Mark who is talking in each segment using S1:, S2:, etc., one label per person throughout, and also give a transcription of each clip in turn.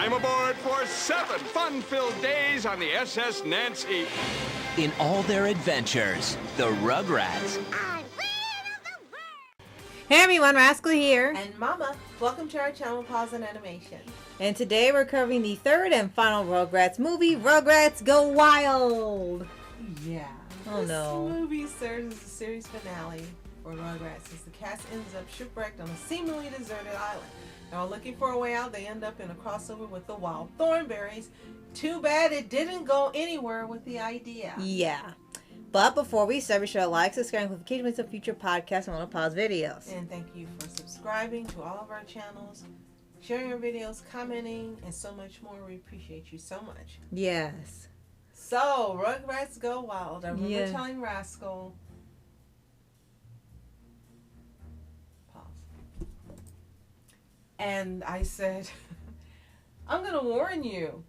S1: I'm aboard for 7 fun-filled days on the SS Nancy.
S2: In all their adventures, the Rugrats.
S3: Hey everyone, Rascal here.
S4: And Mama, welcome to our channel, Paws On Animation.
S3: And today we're covering the third and final Rugrats movie, Rugrats Go Wild.
S4: Yeah.
S3: Oh no.
S4: This movie serves as a series finale for Rugrats as the cast ends up shipwrecked on a seemingly deserted island. Now, looking for a way out, they end up in a crossover with the Wild Thornberries. Too bad it didn't go anywhere with the idea.
S3: Yeah. But before we start, be sure to like, subscribe, and notifications of future podcasts and all the pause videos.
S4: And thank you for subscribing to all of our channels, sharing our videos, commenting, and so much more. We appreciate you so much.
S3: Yes.
S4: So, Rugrats Go Wild. I remember
S3: Yeah.
S4: telling Rascal... Pause. And I said, I'm going to warn you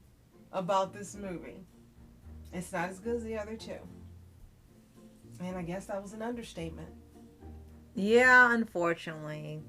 S4: about this movie. It's not as good as the other two. And I guess that was an understatement.
S3: Yeah, unfortunately.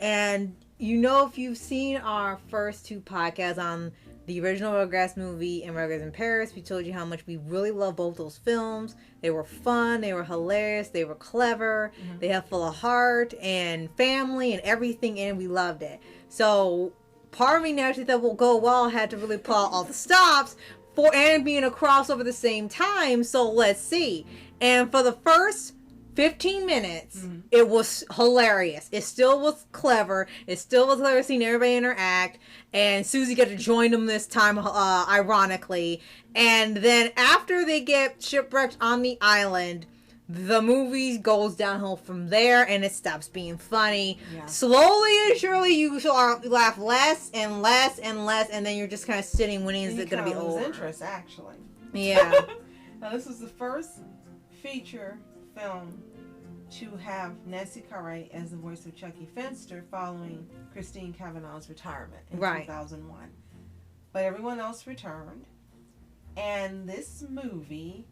S3: And you know, if you've seen our first two podcasts on the original Rugrats movie and Rugrats in Paris, we told you how much we really love both those films. They were fun, they were hilarious, they were clever, they have full of heart and family and everything, and we loved it. So part of me naturally thought, well, Go Wild had to really pull out all the stops for and being a crossover at the same time. So let's see. And for the first 15 minutes, it was hilarious. It still was clever. It still was hilarious seeing everybody interact. And Susie got to join them this time, ironically. And then after they get shipwrecked on the island, the movie goes downhill from there, and it stops being funny. Yeah. Slowly and surely, you laugh less and less and less, and then you're just kind of sitting, when is it going to be over?
S4: Interest, actually.
S3: Yeah.
S4: Now, this was the first feature film to have Nancy Cartwright as the voice of Chucky Finster following Christine Cavanaugh's retirement in 2001. But everyone else returned, and this movie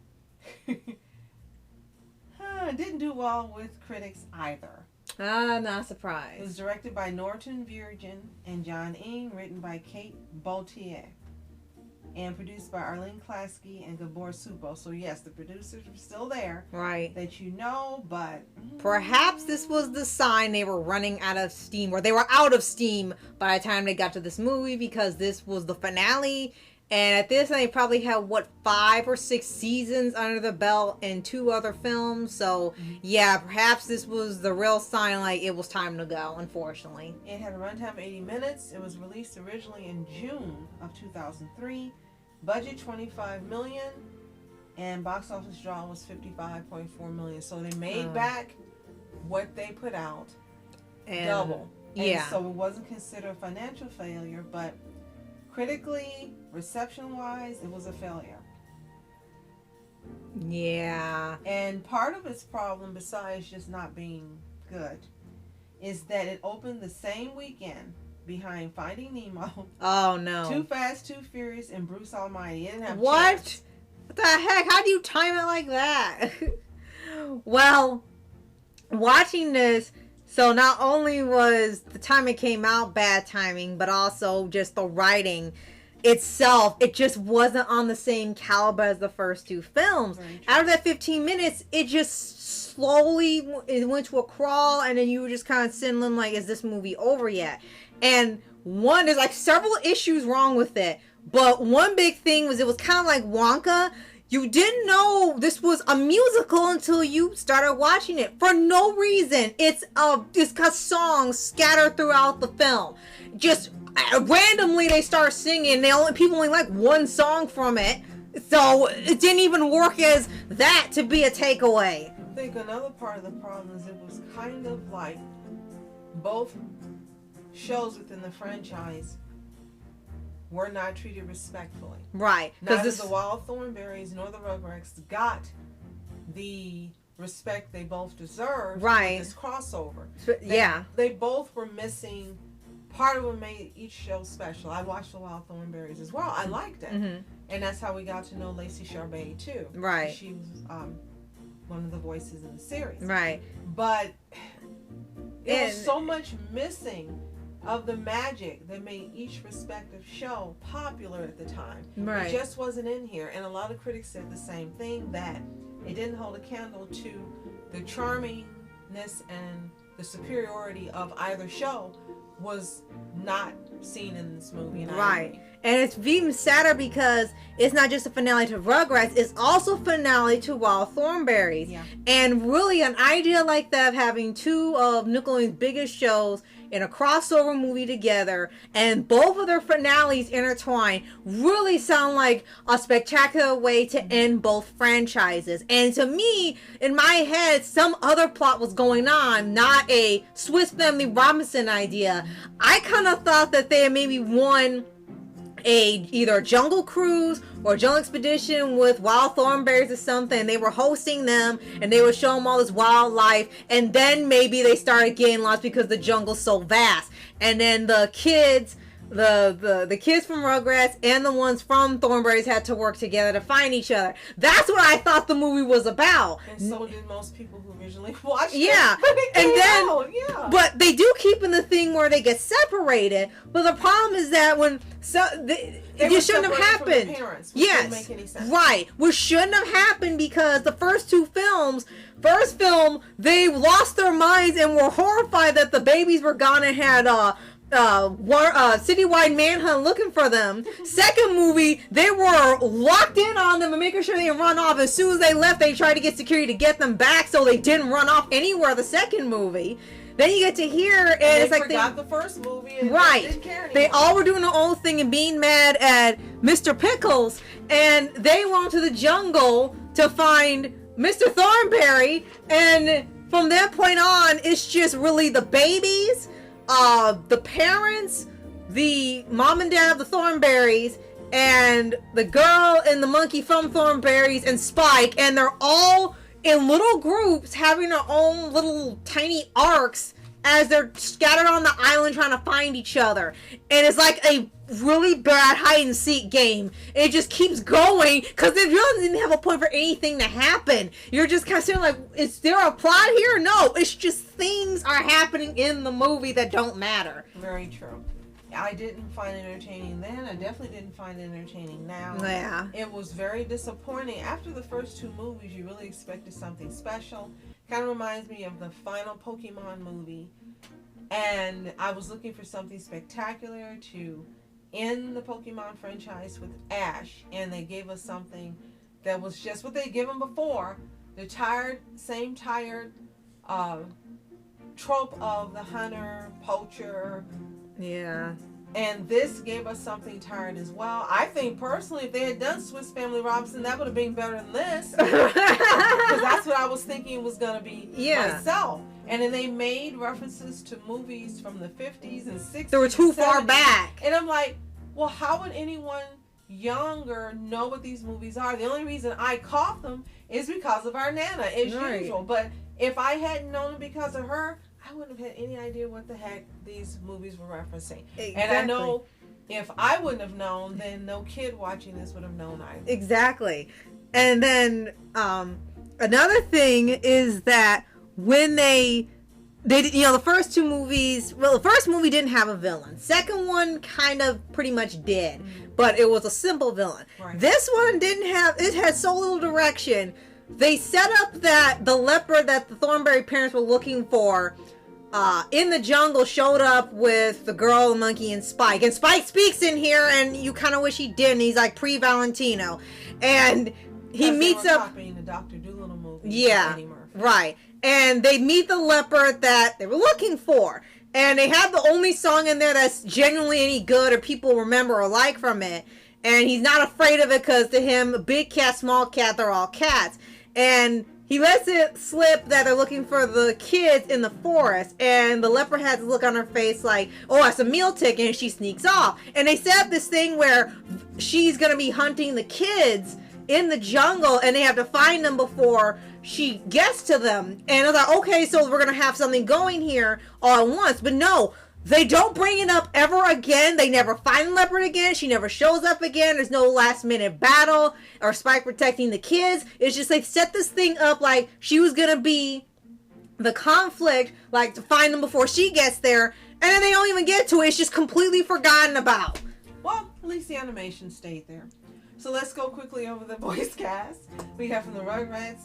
S4: didn't do well with critics either.
S3: Not surprised.
S4: It was directed by Norton Virgin and John Ing, written by Kate Bautier, and produced by Arlene Klasky and Gabor Subo. So yes, the producers were still there.
S3: Right.
S4: That you know, but...
S3: Perhaps this was the sign they were running out of steam, or they were out of steam by the time they got to this movie, because this was the finale. And at this time, they probably had, 5 or 6 seasons under the belt and 2 other films. So, yeah, perhaps this was the real sign, like, it was time to go, unfortunately.
S4: It had a runtime of 80 minutes. It was released originally in June of 2003. Budget $25 million. And box office draw was $55.4 million. So they made back what they put out. And, double. And so it wasn't considered a financial failure, but... critically, reception-wise, it was a failure.
S3: Yeah.
S4: And part of its problem, besides just not being good, is that it opened the same weekend behind Finding Nemo.
S3: Oh, no.
S4: Too Fast, Too Furious, and Bruce Almighty. It didn't have
S3: what?
S4: chance.
S3: What the heck? How do you time it like that? Well, watching this... So not only was the time it came out bad timing, but also just the writing itself, it just wasn't on the same caliber as the first 2 films. Out of that 15 minutes, it just slowly it went to a crawl, and then you were just kind of sitting like, is this movie over yet? And there's like several issues wrong with it, but one big thing was it was kind of like Wonka. You didn't know this was a musical until you started watching it. For no reason. It's got songs scattered throughout the film. Just randomly they start singing. People only like one song from it. So it didn't even work as that to be a takeaway.
S4: I think another part of the problem is it was kind of like both shows within the franchise were not treated respectfully.
S3: Right.
S4: Neither the Wild Thornberries nor the Rugrats got the respect they both deserved.
S3: Right.
S4: This crossover.
S3: Yeah.
S4: They both were missing part of what made each show special. I watched the Wild Thornberries as well. I liked it. And that's how we got to know Lacey Chabert too.
S3: Right.
S4: She was one of the voices in the series.
S3: Right.
S4: But it was so much missing of the magic that made each respective show popular at the time.
S3: Right.
S4: It just wasn't in here. And a lot of critics said the same thing, that it didn't hold a candle to the charmingness and the superiority of either show was not seen in this movie. And
S3: Right. And it's even sadder because it's not just a finale to Rugrats, it's also finale to Wild Thornberries.
S4: Yeah.
S3: And really an idea like that of having two of Nickelodeon's biggest shows in a crossover movie together and both of their finales intertwined really sound like a spectacular way to end both franchises. And to me, in my head, some other plot was going on, not a Swiss Family Robinson idea. I kind of thought that they had maybe won either a jungle cruise or a jungle expedition with Wild Thornberries or something. They were hosting them and they were showing them all this wildlife, and then maybe they started getting lost because the jungle's so vast. And then the kids, the kids from Rugrats and the ones from Thornberries had to work together to find each other. That's what I thought the movie was about.
S4: And so did most people who originally watched
S3: Yeah.
S4: it.
S3: And then,
S4: yeah.
S3: but they do keep in the thing where they get separated. But the problem is that when it just shouldn't have happened.
S4: Parents,
S3: Yes,
S4: didn't make any sense.
S3: right. Which shouldn't have happened because the first film, they lost their minds and were horrified that the babies were gone and had citywide manhunt looking for them. Second movie, they were locked in on them and making sure they didn't run off. As soon as they left, they tried to get security to get them back so they didn't run off anywhere. The second movie. Then you get to hear, and it's like
S4: they forgot the first movie, and
S3: right.
S4: Didn't care anymore.
S3: They all were doing their own thing and being mad at Mr. Pickles, and they went to the jungle to find Mr. Thornberry, and from that point on, it's just really the babies, the parents, the mom and dad of the Thornberries, and the girl and the monkey from Thornberries and Spike, and they're all in little groups having their own little tiny arcs as they're scattered on the island trying to find each other. And it's like a really bad hide and seek game. It just keeps going because they really didn't have a point for anything to happen. You're just kind of saying like, is there a plot here? No, it's just things are happening in the movie that don't matter.
S4: Very true. I didn't find it entertaining then. I definitely didn't find it entertaining now.
S3: Yeah.
S4: It was very disappointing. After the first two movies, you really expected something special. Kind of reminds me of the final Pokemon movie. And I was looking for something spectacular to end the Pokemon franchise with Ash. And they gave us something that was just what they'd given before. The same tired trope of the hunter, poacher.
S3: Yeah.
S4: And this gave us something tired as well. I think personally, if they had done Swiss Family Robinson, that would have been better than this. Because that's what I was thinking was going to be myself. And then they made references to movies from the 50s and 60s.
S3: They were too
S4: 70s.
S3: far back.
S4: And I'm like, well, how would anyone younger know what these movies are? The only reason I caught them is because of our Nana, as usual. But if I hadn't known it because of her, I wouldn't have had any idea what the heck these movies were referencing. Exactly. And I know if I wouldn't have known, then no kid watching this would have known either.
S3: Exactly. And then another thing is that when they the first two movies, well, the first movie didn't have a villain. Second one kind of pretty much did, but it was a simple villain. Right. This one it had so little direction. They set up that the leopard that the Thornberry parents were looking for in the jungle showed up with the girl, the monkey, and Spike. And Spike speaks in here, and you kind of wish he didn't. He's like pre-Valentino. And he meets up...
S4: copying the Dr. Dolittle movie.
S3: Yeah, right. And they meet the leopard that they were looking for. And they have the only song in there that's genuinely any good or people remember or like from it. And he's not afraid of it because to him, big cat, small cat, they're all cats. And he lets it slip that they're looking for the kids in the forest. And the leopard has a look on her face like, oh, that's a meal ticket. And she sneaks off. And they set up this thing where she's going to be hunting the kids in the jungle. And they have to find them before she gets to them. And I was like, okay, so we're going to have something going here all at once. But no. They don't bring it up ever again. They never find the leopard again. She never shows up again. There's no last minute battle or Spike protecting the kids. It's just they set this thing up like she was going to be the conflict, like to find them before she gets there. And then they don't even get to it. It's just completely forgotten about.
S4: Well, at least the animation stayed there. So let's go quickly over the voice cast. We have from the Rugrats,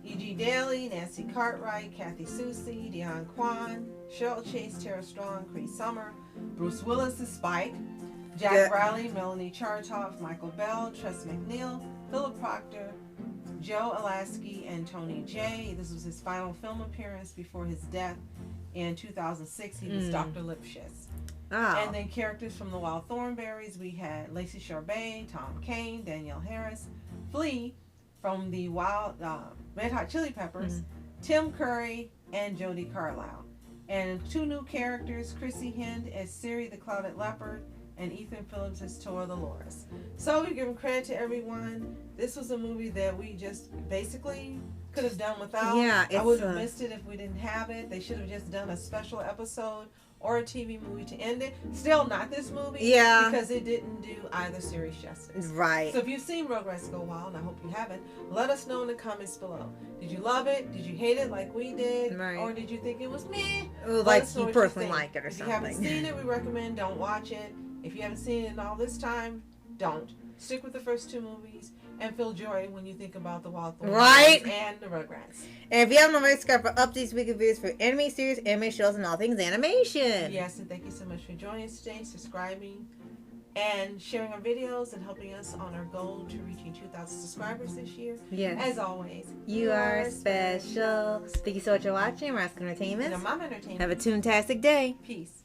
S4: E.G. Daly, Nancy Cartwright, Kathy Soucie, Dionne Kwan, Cheryl Chase, Tara Strong, Cree Summer, Bruce Willis is Spike, Jack Riley, Melanie Chartoff, Michael Bell, Tress MacNeille, Philip Proctor, Joe Alaskey, and Tony Jay. This was his final film appearance before his death in 2006. He was Dr. Lipschitz.
S3: Oh.
S4: And then characters from the Wild Thornberries, we had Lacey Charbet, Tom Kane, Danielle Harris, Flea from the Wild Red Hot Chili Peppers, Tim Curry, and Jody Carlisle. And 2 new characters, Chrissy Hind as Siri the Clouded Leopard, and Ethan Phillips as Tora the Loris. So we give credit to everyone. This was a movie that we just basically could have done without.
S3: Yeah,
S4: I would have missed it if we didn't have it. They should have just done a special episode or a TV movie to end it. Still not this movie.
S3: Yeah.
S4: Because it didn't do either series justice.
S3: Right.
S4: So if you've seen Rugrats Go Wild, and I hope you haven't, let us know in the comments below. Did you love it? Did you hate it like we did?
S3: Right.
S4: Or did you think it was meh?
S3: Like you personally like it or
S4: if
S3: something.
S4: If you haven't seen it, we recommend don't watch it. If you haven't seen it in all this time, don't. Stick with the first 2 movies and feel joy when you think about the Wild Thornberries and the Rugrats.
S3: And if you haven't already, subscribe for updates, weekly videos for anime series, anime shows, and all things animation.
S4: Yes, and thank you so much for joining us today, subscribing, and sharing our videos, and helping us on our goal to reaching 2,000 subscribers this year.
S3: Yes.
S4: As always,
S3: You are special. Thank you so much for watching Rascal Entertainment.
S4: And Mom Entertainment.
S3: Have a toontastic day.
S4: Peace.